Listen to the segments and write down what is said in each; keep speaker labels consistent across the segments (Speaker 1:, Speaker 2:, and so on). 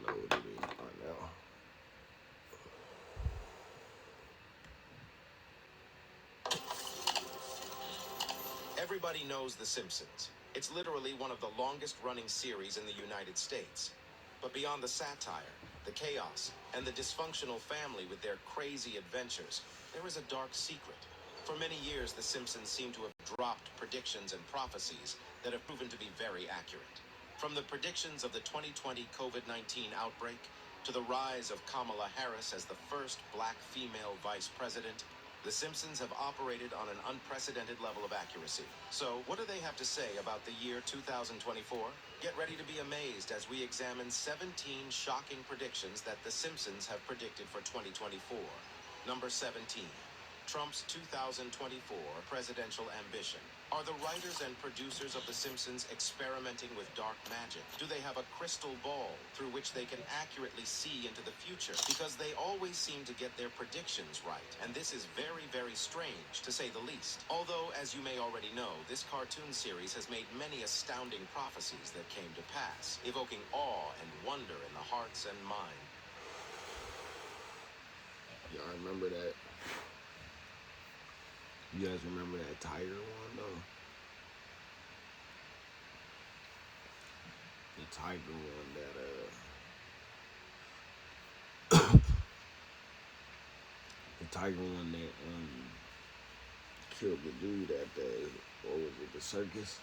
Speaker 1: know what it is by now.
Speaker 2: Everybody knows The Simpsons. It's literally one of the longest-running series in the United States. But beyond the satire, the chaos, and the dysfunctional family with their crazy adventures, there is a dark secret. For many years, The Simpsons seem to have dropped predictions and prophecies that have proven to be very accurate. From the predictions of the 2020 COVID-19 outbreak to the rise of Kamala Harris as the first black female vice president, the Simpsons have operated on an unprecedented level of accuracy. So, what do they have to say about the year 2024? Get ready to be amazed as we examine 17 shocking predictions that the Simpsons have predicted for 2024. Number 17. Trump's 2024 presidential ambition. Are the writers and producers of The Simpsons experimenting with dark magic? Do they have a crystal ball through which they can accurately see into the future? Because they always seem to get their predictions right, and this is very, very strange, to say the least. Although, as you may already know, this cartoon series has made many astounding prophecies that came to pass, evoking awe and wonder in the hearts and minds.
Speaker 1: Y'all remember that? You guys remember that tiger one though? The tiger one that the tiger one that killed the dude at the, what was it, the circus?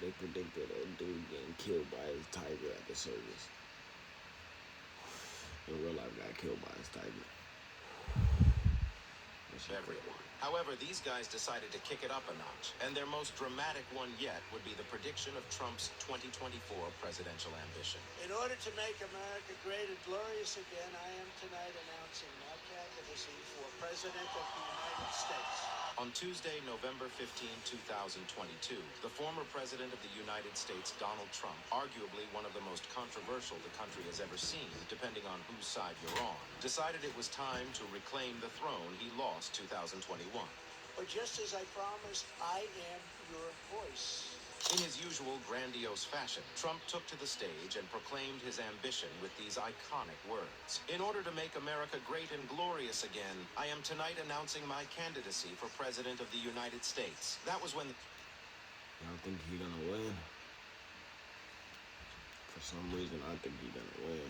Speaker 1: They predicted a dude getting killed by his tiger at the circus. In real life, got killed by his tiger.
Speaker 2: Everyone. However, these guys decided to kick it up a notch, and their most dramatic one yet would be the prediction of Trump's 2024 presidential ambition.
Speaker 3: In order to make America great and glorious again, I am tonight announcing my candidacy for President of the United States.
Speaker 2: On Tuesday, November 15, 2022, the former president of the United States, Donald Trump, arguably one of the most controversial the country has ever seen, depending on whose side you're on, decided it was time to reclaim the throne he lost 2021.
Speaker 3: But just as I promised, I am your voice.
Speaker 2: In his usual grandiose fashion, Trump took to the stage and proclaimed his ambition with these iconic words. In order to make America great and glorious again, I am tonight announcing my candidacy for President of the United States. That was when...
Speaker 1: Y'all think he gonna win? For some reason, I think he gonna win.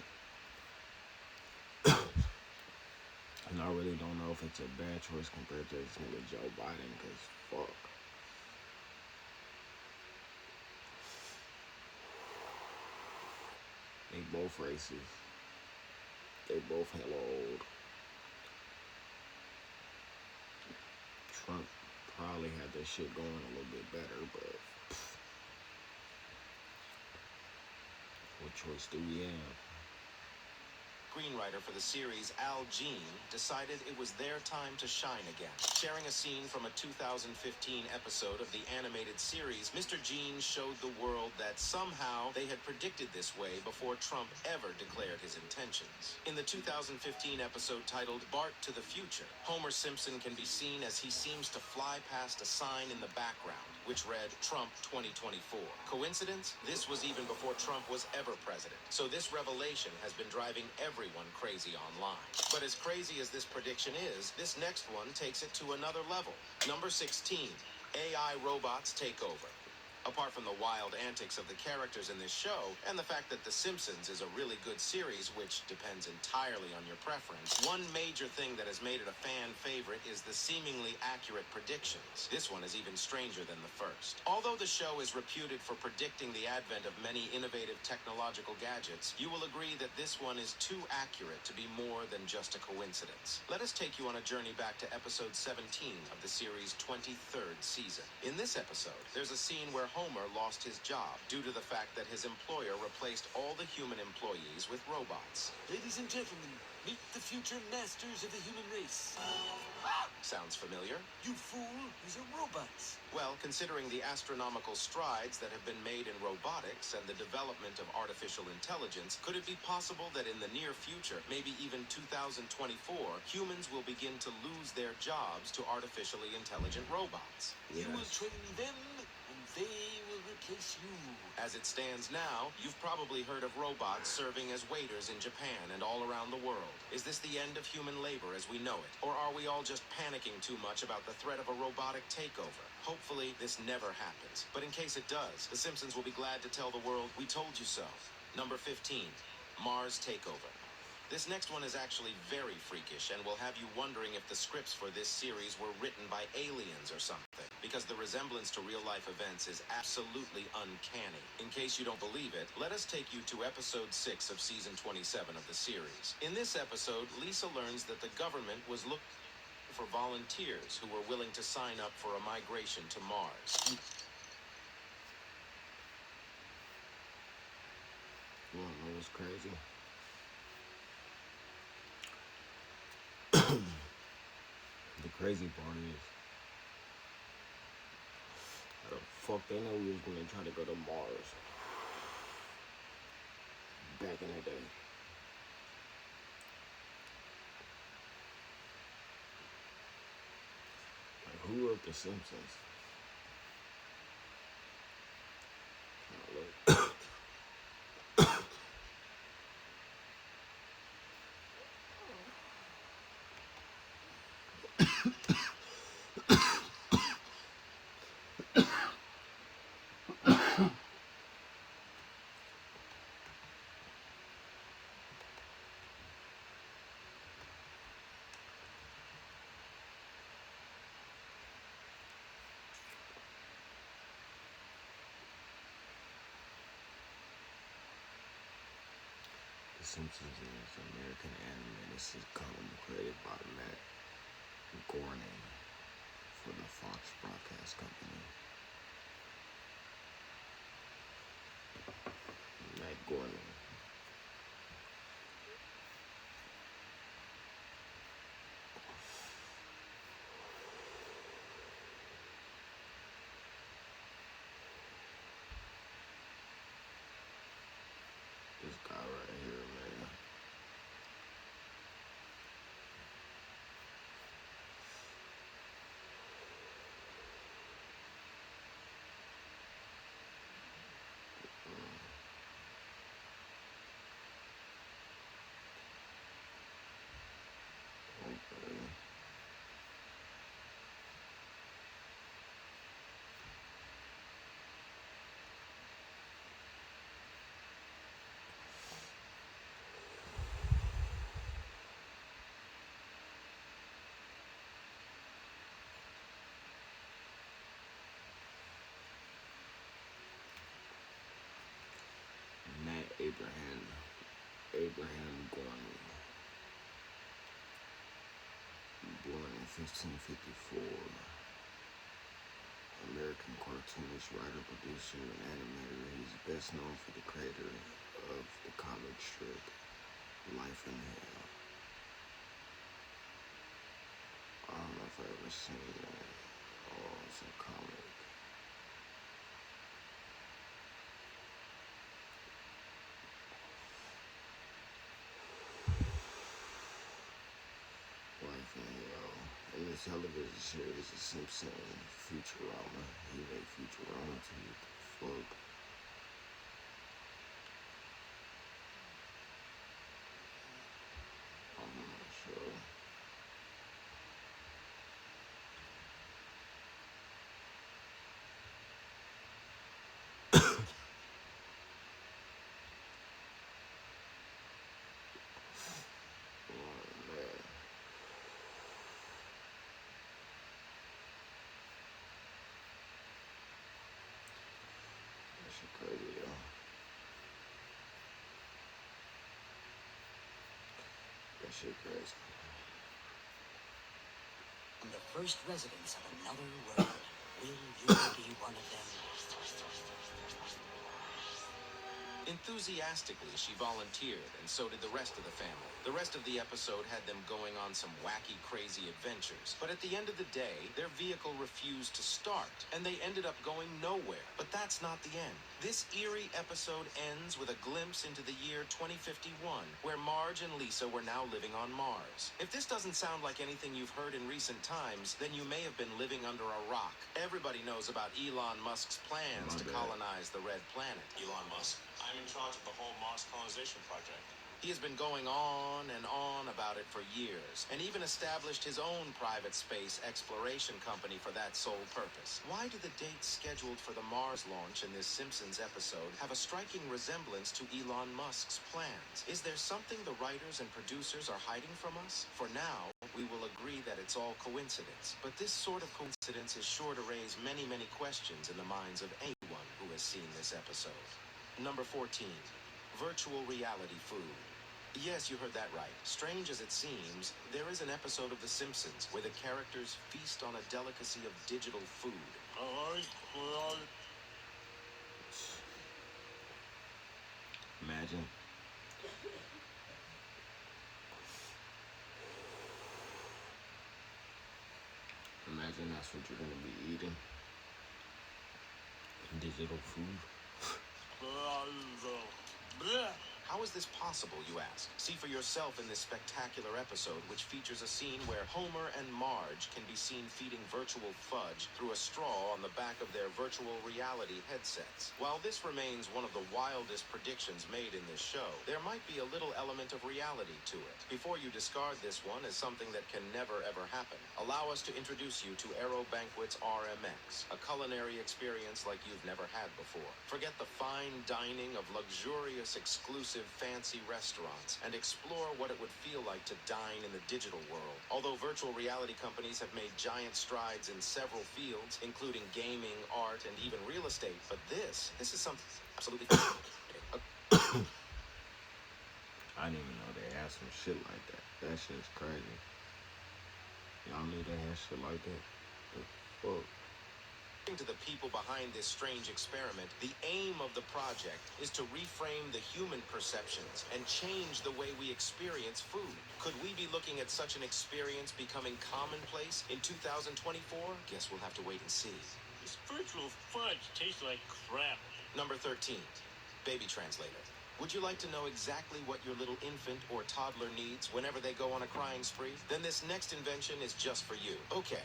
Speaker 1: And I really don't know if it's a bad choice compared to this nigga Joe Biden, cause fuck. They both racist. They both hella old. Trump probably had this shit going a little bit better, but what choice do we have?
Speaker 2: Screenwriter for the series, Al Jean, decided it was their time to shine again. Sharing a scene from a 2015 episode of the animated series, Mr. Jean showed the world that somehow they had predicted this way before Trump ever declared his intentions. In the 2015 episode titled Bart to the Future, Homer Simpson can be seen as he seems to fly past a sign in the background, which read Trump 2024. Coincidence? This was even before Trump was ever president. So this revelation has been driving everyone crazy online. But as crazy as this prediction is, this next one takes it to another level. Number 16, AI robots take over. Apart from the wild antics of the characters in this show, and the fact that The Simpsons is a really good series, which depends entirely on your preference, one major thing that has made it a fan favorite is the seemingly accurate predictions. This one is even stranger than the first. Although the show is reputed for predicting the advent of many innovative technological gadgets, you will agree that this one is too accurate to be more than just a coincidence. Let us take you on a journey back to episode 17 of the series' 23rd season. In this episode, there's a scene where Homer lost his job due to the fact that his employer replaced all the human employees with robots.
Speaker 4: Ladies and gentlemen, meet the future masters of the human race.
Speaker 2: Sounds familiar?
Speaker 4: You fool, these are robots.
Speaker 2: Well, considering the astronomical strides that have been made in robotics and the development of artificial intelligence, could it be possible that in the near future, maybe even 2024, humans will begin to lose their jobs to artificially intelligent robots?
Speaker 4: You will train them, and They will replace you.
Speaker 2: As it stands now, you've probably heard of robots serving as waiters in Japan and all around the world. Is this the end of human labor as we know it? Or are we all just panicking too much about the threat of a robotic takeover? Hopefully, this never happens. But in case it does, the Simpsons will be glad to tell the world, we told you so. Number 15, Mars Takeover. This next one is actually very freakish and will have you wondering if the scripts for this series were written by aliens or something, because the resemblance to real-life events is absolutely uncanny. In case you don't believe it, let us take you to episode 6 of season 27 of the series. In this episode, Lisa learns that the government was looking for volunteers who were willing to sign up for a migration to Mars.
Speaker 1: You wanna know what's crazy? The crazy part is, how the fuck they know we was gonna try to go to Mars back in the day? Like, who wrote The Simpsons? Now, look. The Simpsons is an American animated sitcom created by Matt Groening for the Fox Broadcast Company. Matt Groening. This guy right here, man. Okay. Matt Abraham Groening, born in 1554, American cartoonist, writer, producer, and animator. He's best known for the creator of the comic strip Life in Hell. I don't know if I ever seen that. Oh, it's a comic. Life in Hell. In this television series, The Simpson Futurama. He made Futurama too. What the fuck? I'm not sure. Oh, man. That shit crazy, yo. That shit crazy.
Speaker 5: The first residents of another world. Will you be one of them?
Speaker 2: Enthusiastically, she volunteered, and so did the rest of the family. The rest of the episode had them going on some wacky, crazy adventures. But at the end of the day, their vehicle refused to start, and they ended up going nowhere. But that's not the end. This eerie episode ends with a glimpse into the year 2051, where Marge and Lisa were now living on Mars. If this doesn't sound like anything you've heard in recent times, then you may have been living under a rock. Everybody knows about Elon Musk's plans to colonize the Red Planet.
Speaker 6: Elon Musk. I'm in charge of the whole Mars colonization project.
Speaker 2: He has been going on and on about it for years, and even established his own private space exploration company for that sole purpose. Why do the dates scheduled for the Mars launch in this Simpsons episode have a striking resemblance to Elon Musk's plans? Is there something the writers and producers are hiding from us? For now, we will agree that it's all coincidence. But this sort of coincidence is sure to raise many, many questions in the minds of anyone who has seen this episode. Number 14. Virtual reality food. Yes, you heard that right. Strange as it seems, there is an episode of The Simpsons where the characters feast on a delicacy of digital food.
Speaker 1: Imagine. Imagine that's what you're gonna be eating. Digital food.
Speaker 2: How is this possible, you ask? See for yourself in this spectacular episode, which features a scene where Homer and Marge can be seen feeding virtual fudge through a straw on the back of their virtual reality headsets. While this remains one of the wildest predictions made in this show, there might be a little element of reality to it. Before you discard this one as something that can never ever happen, allow us to introduce you to Aero Banquet's RMX, a culinary experience like you've never had before. Forget the fine dining of luxurious, exclusive, fancy restaurants and explore what it would feel like to dine in the digital world. Although virtual reality companies have made giant strides in several fields, including gaming, art, and even real estate, but this is something absolutely fascinating.
Speaker 1: I didn't even know they had some shit like that. That shit's crazy. Y'all knew they had shit like that? The fuck?
Speaker 2: To the people behind this strange experiment, the aim of the project is to reframe the human perceptions and change the way we experience food. Could we be looking at such an experience becoming commonplace in 2024? Guess we'll have to wait and see.
Speaker 6: This virtual fudge tastes like crap.
Speaker 2: Number 13, baby translator. Would you like to know exactly what your little infant or toddler needs whenever they go on a crying spree? Then this next invention is just for you. Okay,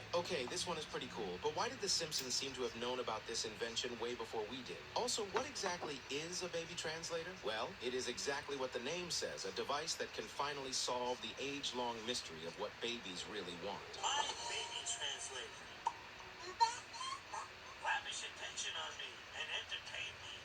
Speaker 2: this one is pretty cool, but why did the Simpsons seem to have known about this invention way before we did? Also, what exactly is a baby translator? Well, it is exactly what the name says, a device that can finally solve the age-long mystery of what babies really want.
Speaker 6: My baby translator. Lavish attention on me and entertain me.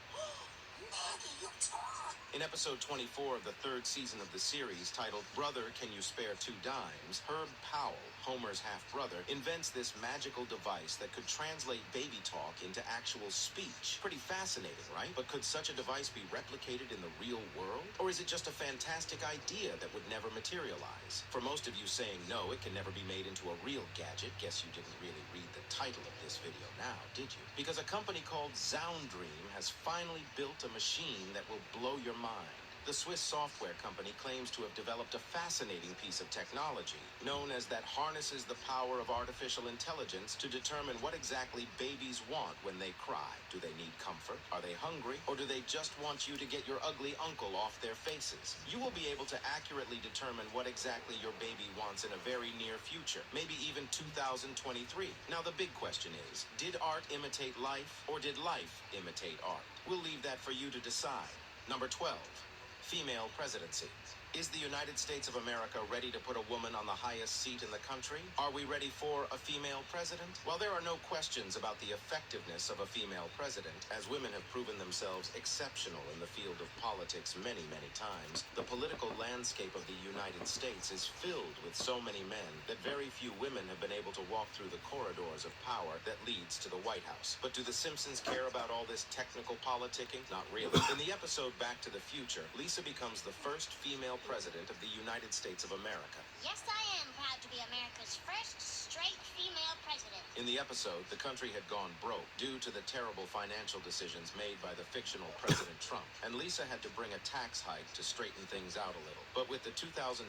Speaker 2: In episode 24 of the third season of the series, titled Brother, Can You Spare Two Dimes?, Herb Powell, Homer's half-brother, invents this magical device that could translate baby talk into actual speech. Pretty fascinating, right? But could such a device be replicated in the real world? Or is it just a fantastic idea that would never materialize? For most of you saying no, it can never be made into a real gadget, guess you didn't really read the title of this video now, did you? Because a company called Zoundream has finally built a machine that will blow your mind. The Swiss software company claims to have developed a fascinating piece of technology, known as that harnesses the power of artificial intelligence to determine what exactly babies want when they cry. Do they need comfort? Are they hungry? Or do they just want you to get your ugly uncle off their faces? You will be able to accurately determine what exactly your baby wants in a very near future, maybe even 2023. Now the big question is, did art imitate life, or did life imitate art? We'll leave that for you to decide. Number 12. Female presidency. Is the United States of America ready to put a woman on the highest seat in the country? Are we ready for a female president? While there are no questions about the effectiveness of a female president, as women have proven themselves exceptional in the field of politics many, many times, the political landscape of the United States is filled with so many men that very few women have been able to walk through the corridors of power that leads to the White House. But do the Simpsons care about all this technical politicking? Not really. In the episode Back to the Future, Lisa becomes the first female president of the United States of America.
Speaker 7: Yes, I am proud to be America's first straight female president.
Speaker 2: In the episode, the country had gone broke due to the terrible financial decisions made by the fictional President Trump, and Lisa had to bring a tax hike to straighten things out a little. But with the 2024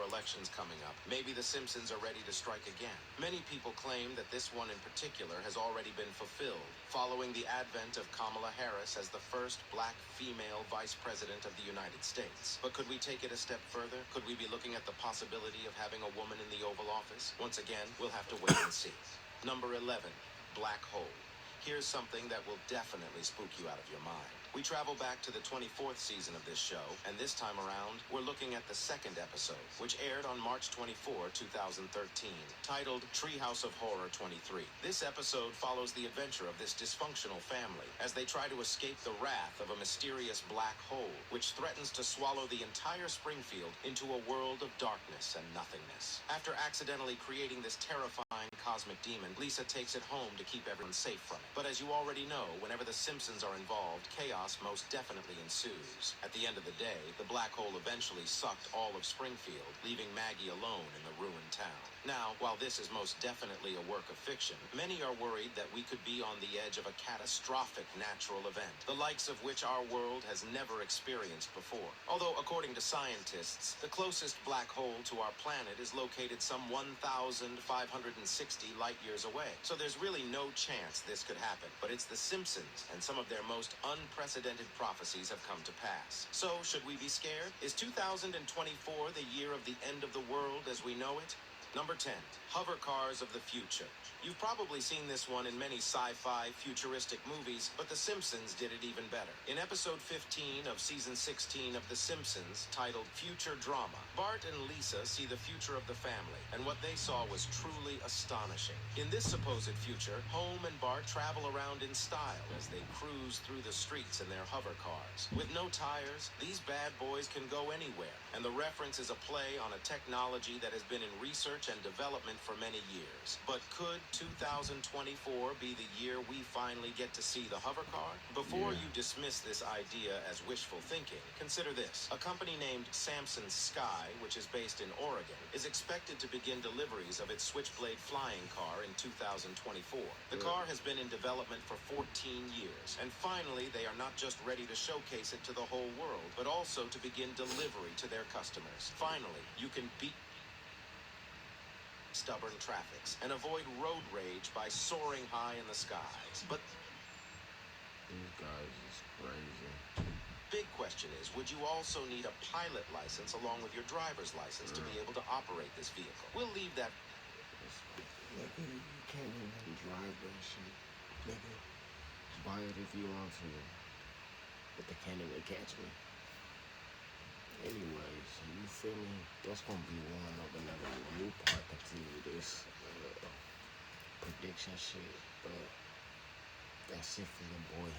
Speaker 2: elections coming up, maybe the Simpsons are ready to strike again. Many people claim that this one in particular has already been fulfilled, following the advent of Kamala Harris as the first black female vice president of the United States. But could we take it a step further? Could we be looking at the possibility of having a woman in the Oval Office? Once again, we'll have to wait and see. Number 11, Black Hole. Here's something that will definitely spook you out of your mind. We travel back to the 24th season of this show, and this time around, we're looking at the second episode, which aired on March 24, 2013, titled Treehouse of Horror 23. This episode follows the adventure of this dysfunctional family as they try to escape the wrath of a mysterious black hole, which threatens to swallow the entire Springfield into a world of darkness and nothingness. After accidentally creating this terrifying cosmic demon, Lisa takes it home to keep everyone safe from it. But as you already know, whenever the Simpsons are involved, chaos most definitely ensues. At the end of the day, the black hole eventually sucked all of Springfield, leaving Maggie alone in the ruined town. Now, while this is most definitely a work of fiction, many are worried that we could be on the edge of a catastrophic natural event, the likes of which our world has never experienced before. Although, according to scientists, the closest black hole to our planet is located some 1,560 light years away. So there's really no chance this could happen. But it's the Simpsons, and some of their most unprecedented prophecies have come to pass. So, should we be scared? Is 2024 the year of the end of the world as we know it? Number 10, Hover Cars of the Future. You've probably seen this one in many sci-fi, futuristic movies, but The Simpsons did it even better. In episode 15 of season 16 of The Simpsons, titled Future Drama, Bart and Lisa see the future of the family, and what they saw was truly astonishing. In this supposed future, Home and Bart travel around in style as they cruise through the streets in their hover cars. With no tires, these bad boys can go anywhere, and the reference is a play on a technology that has been in research and development for many years. But could 2024 be the year we finally get to see the hover car? Before you dismiss this idea as wishful thinking, consider this. A company named Simpson Sky, which is based in Oregon, is expected to begin deliveries of its Switchblade flying car in 2024. The car has been in development for 14 years, and finally they are not just ready to showcase it to the whole world, but also to begin delivery to their customers. Finally, you can beat stubborn traffics and avoid road rage by soaring high in the skies. But
Speaker 1: These guys is crazy.
Speaker 2: big question is, would you also need a pilot license along with your driver's license to be able to operate this vehicle? We'll leave that.
Speaker 1: Nigga, you can't even drive that shit. Nigga, buy it if you want to. But they can't even catch me. Anyways, you feel me? That's gonna be one of another review part. Continue this prediction shit. But that's it for the boy.